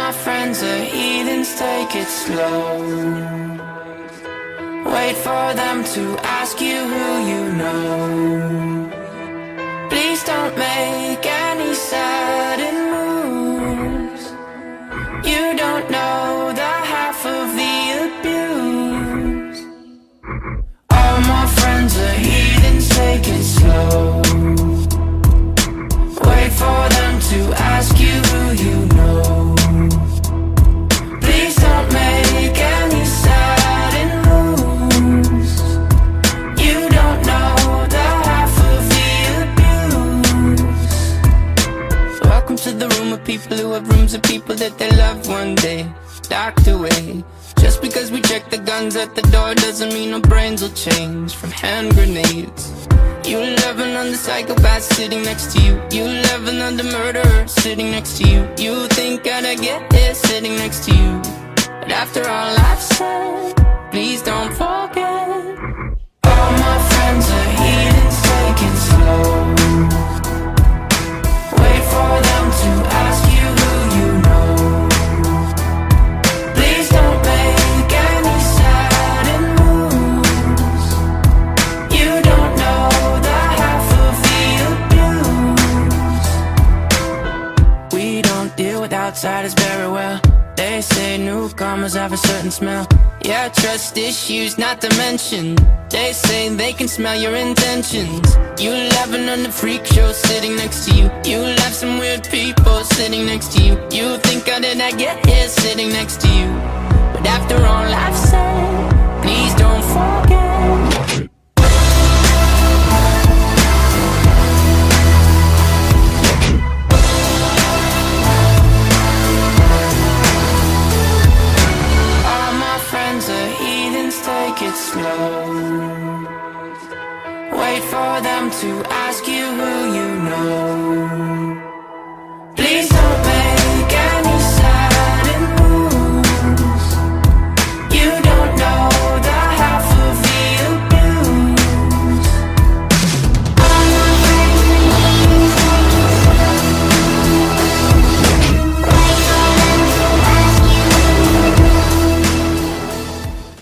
my friends are heathens, take it slow. Wait for them to ask you who you know. Please don't make any sudden moves. You don't know the half of the abuse. All my friends are heathens, take it slow. Wait for them to ask you who you know. Please don't make any sudden moves. You don't know the half of the abuse. Welcome to the room of people who have rooms of people that they love one day docked away. Just because we check the guns at the door doesn't mean our brains will change from hand grenades. You love another psychopath sitting next to you. You love another murderer sitting next to you. You think I'd get here sitting next to you. But after all I've said, please don't forget. All my friends are heathens, take it slow. Wait for them to ask you who you know. Please don't make any sudden moves. You don't know the half of the abuse. We don't deal with outsiders very well. They say newcomers have a certain smell. Yeah, trust issues not to mention. They say they can smell your intentions. You laughing on the freak show sitting next to you. You laugh some weird people sitting next to you. You think how did I get here sitting next to you. But after all I've said, please don't forget. Take it slow. Wait for them to ask you who you know.